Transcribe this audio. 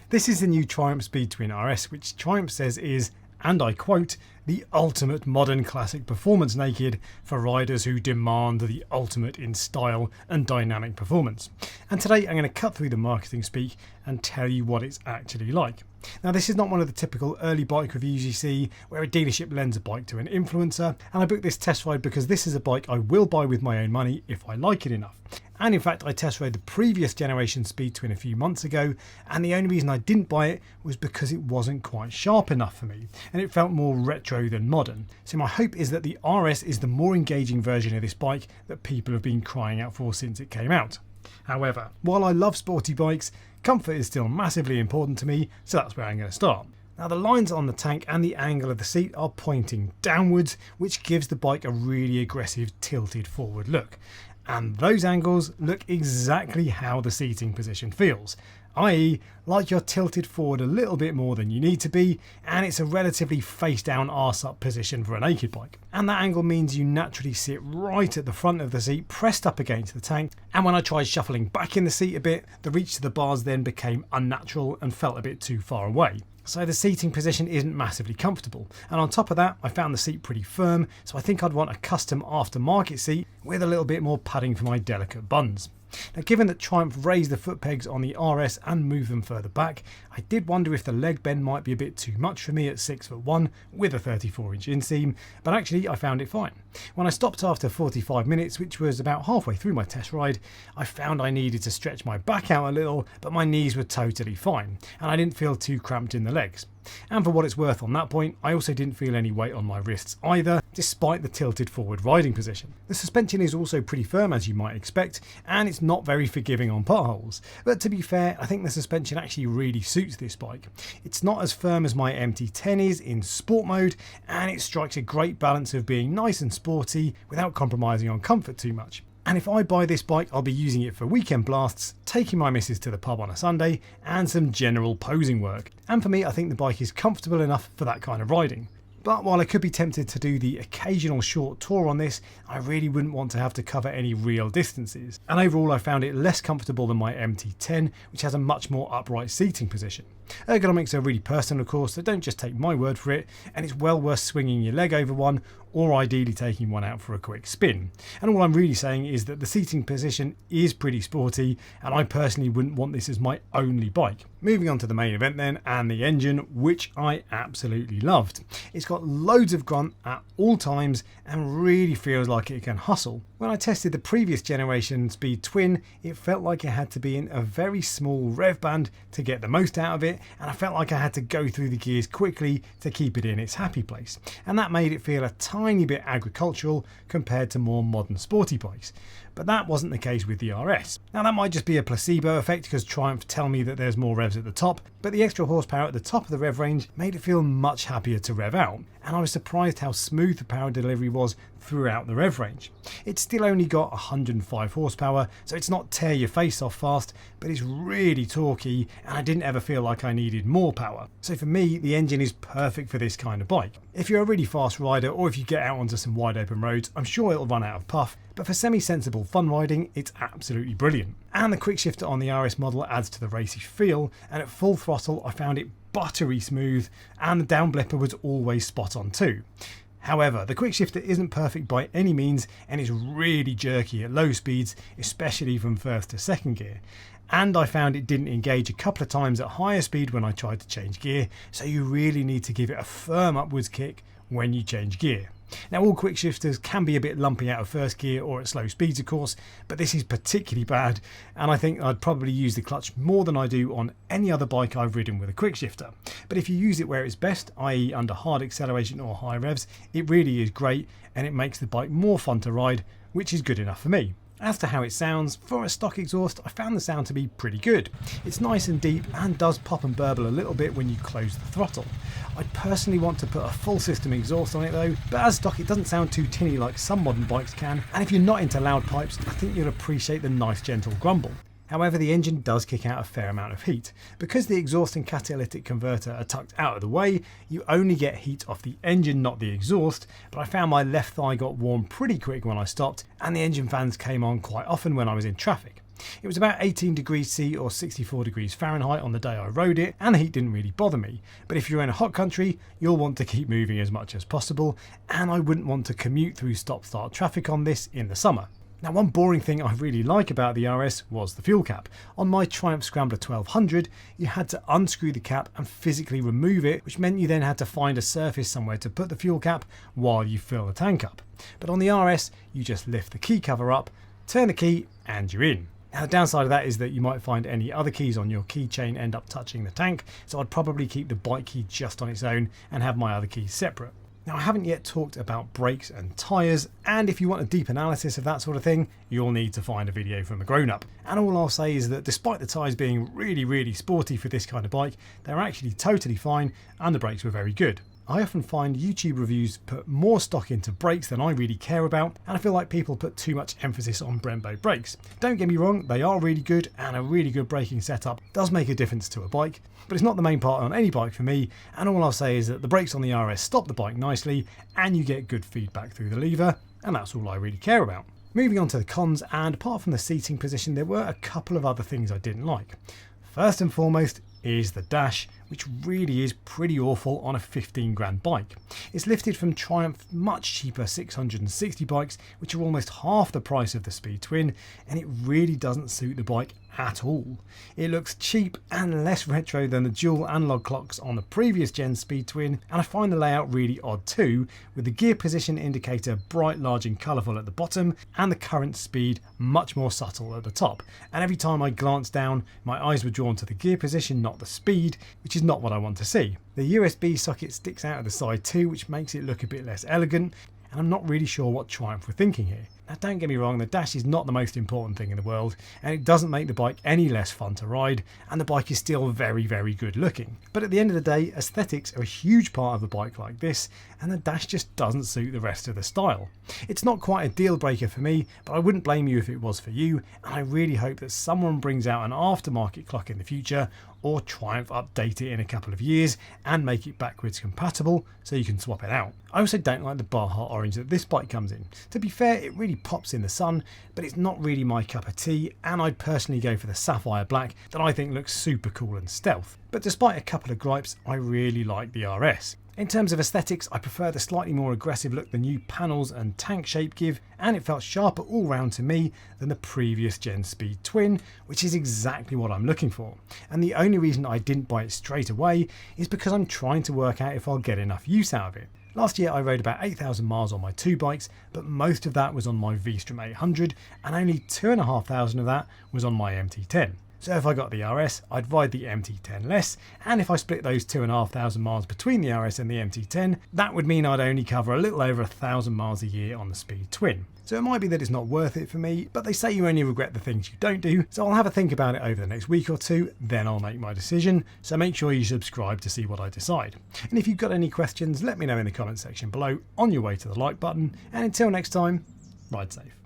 This is the new Triumph Speed Twin RS, which Triumph says is, and I quote, the ultimate modern classic performance naked for riders who demand the ultimate in style and dynamic performance. And today I'm going to cut through the marketing speak and tell you what it's actually like. Now, this is not one of the typical early bike reviews you see where a dealership lends a bike to an influencer, and I booked this test ride because this is a bike I will buy with my own money if I like it enough. And in fact, I test rode the previous generation Speed Twin a few months ago, and the only reason I didn't buy it was because it wasn't quite sharp enough for me, and it felt more retro than modern. So my hope is that the RS is the more engaging version of this bike that people have been crying out for since it came out. However, while I love sporty bikes, comfort is still massively important to me, so that's where I'm going to start. Now, the lines on the tank and the angle of the seat are pointing downwards, which gives the bike a really aggressive tilted forward look. And those angles look exactly how the seating position feels, i.e. like you're tilted forward a little bit more than you need to be, and it's a relatively face down arse up position for a naked bike. And that angle means you naturally sit right at the front of the seat, pressed up against the tank, and when I tried shuffling back in the seat a bit, the reach to the bars then became unnatural and felt a bit too far away. So the seating position isn't massively comfortable, and on top of that I found the seat pretty firm, so I think I'd want a custom aftermarket seat with a little bit more padding for my delicate buns. Now, given that Triumph raised the foot pegs on the RS and moved them further back, I did wonder if the leg bend might be a bit too much for me at 6'1" with a 34-inch inseam, but actually I found it fine. When I stopped after 45 minutes, which was about halfway through my test ride, I found I needed to stretch my back out a little, but my knees were totally fine, and I didn't feel too cramped in the legs. And for what it's worth on that point, I also didn't feel any weight on my wrists either, despite the tilted forward riding position. The suspension is also pretty firm, as you might expect, and it's not very forgiving on potholes. But to be fair, I think the suspension actually really suits this bike. It's not as firm as my MT10 is in sport mode, and it strikes a great balance of being nice and sporty without compromising on comfort too much. And if I buy this bike, I'll be using it for weekend blasts, taking my missus to the pub on a Sunday, and some general posing work. And for me, I think the bike is comfortable enough for that kind of riding. But while I could be tempted to do the occasional short tour on this, I really wouldn't want to have to cover any real distances. And overall, I found it less comfortable than my MT10, which has a much more upright seating position. Ergonomics are really personal, of course, so don't just take my word for it, and it's well worth swinging your leg over one, or ideally taking one out for a quick spin. And all I'm really saying is that the seating position is pretty sporty, and I personally wouldn't want this as my only bike. Moving on to the main event then, and the engine, which I absolutely loved. It's got loads of grunt at all times and really feels like it can hustle. When I tested the previous generation Speed Twin, it felt like it had to be in a very small rev band to get the most out of it, and I felt like I had to go through the gears quickly to keep it in its happy place. And that made it feel a tiny bit agricultural compared to more modern sporty bikes. But that wasn't the case with the RS. Now, that might just be a placebo effect because Triumph tell me that there's more revs at the top, but the extra horsepower at the top of the rev range made it feel much happier to rev out, and I was surprised how smooth the power delivery was throughout the rev range. It's still only got 105 horsepower, so it's not tear your face off fast, but it's really torquey, and I didn't ever feel like I needed more power. So for me, the engine is perfect for this kind of bike. If you're a really fast rider, or if you get out onto some wide open roads, I'm sure it'll run out of puff, but for semi-sensible fun riding, it's absolutely brilliant. And the quick shifter on the RS model adds to the racy feel, and at full throttle I found it buttery smooth, and the down blipper was always spot on too. However, the quick shifter isn't perfect by any means, and is really jerky at low speeds, especially from first to second gear. And I found it didn't engage a couple of times at higher speed when I tried to change gear, so you really need to give it a firm upwards kick when you change gear. Now, all quick shifters can be a bit lumpy out of first gear or at slow speeds, of course, but this is particularly bad, and I think I'd probably use the clutch more than I do on any other bike I've ridden with a quick shifter. But if you use it where it's best, i.e. under hard acceleration or high revs, it really is great, and it makes the bike more fun to ride, which is good enough for me. As to how it sounds, for a stock exhaust I found the sound to be pretty good. It's nice and deep and does pop and burble a little bit when you close the throttle. I'd personally want to put a full system exhaust on it though, but as stock it doesn't sound too tinny like some modern bikes can, and if you're not into loud pipes, I think you'll appreciate the nice gentle grumble. However, the engine does kick out a fair amount of heat. Because the exhaust and catalytic converter are tucked out of the way, you only get heat off the engine, not the exhaust, but I found my left thigh got warm pretty quick when I stopped, and the engine fans came on quite often when I was in traffic. It was about 18 degrees C or 64 degrees Fahrenheit on the day I rode it, and the heat didn't really bother me. But if you're in a hot country, you'll want to keep moving as much as possible, and I wouldn't want to commute through stop-start traffic on this in the summer. Now, one boring thing I really like about the RS was the fuel cap. On my Triumph Scrambler 1200, you had to unscrew the cap and physically remove it, which meant you then had to find a surface somewhere to put the fuel cap while you fill the tank up. But on the RS, you just lift the key cover up, turn the key, and you're in. Now, the downside of that is that you might find any other keys on your keychain end up touching the tank, so I'd probably keep the bike key just on its own and have my other keys separate. Now, I haven't yet talked about brakes and tyres, and if you want a deep analysis of that sort of thing, you'll need to find a video from a grown-up. And all I'll say is that despite the tyres being really sporty for this kind of bike, they're actually totally fine, and the brakes were very good. I often find YouTube reviews put more stock into brakes than I really care about, and I feel like people put too much emphasis on Brembo brakes. Don't get me wrong, they are really good, and a really good braking setup does make a difference to a bike, but it's not the main part on any bike for me, and all I'll say is that the brakes on the RS stop the bike nicely, and you get good feedback through the lever, and that's all I really care about. Moving on to the cons, and apart from the seating position, there were a couple of other things I didn't like. First and foremost is the dash, which really is pretty awful on a 15 grand bike. It's lifted from Triumph much cheaper 660 bikes, which are almost half the price of the Speed Twin, and it really doesn't suit the bike at all. It looks cheap and less retro than the dual analog clocks on the previous gen Speed Twin, and I find the layout really odd too, with the gear position indicator bright, large and colourful at the bottom, and the current speed much more subtle at the top. And every time I glanced down, my eyes were drawn to the gear position, not the speed, which is not what I want to see. The USB socket sticks out of the side too, which makes it look a bit less elegant, and I'm not really sure what Triumph were thinking here. Now, don't get me wrong, the dash is not the most important thing in the world, and it doesn't make the bike any less fun to ride, and the bike is still very good looking. But at the end of the day, aesthetics are a huge part of a bike like this, and the dash just doesn't suit the rest of the style. It's not quite a deal breaker for me, but I wouldn't blame you if it was for you, and I really hope that someone brings out an aftermarket clock in the future, or Triumph update it in a couple of years and make it backwards compatible so you can swap it out. I also don't like the Baja orange that this bike comes in. To be fair, it really pops in the sun, but it's not really my cup of tea, and I'd personally go for the sapphire black that I think looks super cool and stealth. But despite a couple of gripes, I really like the RS. In terms of aesthetics, I prefer the slightly more aggressive look the new panels and tank shape give, and it felt sharper all round to me than the previous gen Speed Twin, which is exactly what I'm looking for. And the only reason I didn't buy it straight away is because I'm trying to work out if I'll get enough use out of it. Last year I rode about 8,000 miles on my two bikes, but most of that was on my V-Strom 800, and only 2,500 of that was on my MT10. So if I got the RS, I'd ride the MT10 less, and if I split those 2,500 miles between the RS and the MT10, that would mean I'd only cover a little over 1,000 miles a year on the Speed Twin. So it might be that it's not worth it for me, but they say you only regret the things you don't do, so I'll have a think about it over the next week or two, then I'll make my decision, so make sure you subscribe to see what I decide. And if you've got any questions, let me know in the comment section below on your way to the like button, and until next time, ride safe.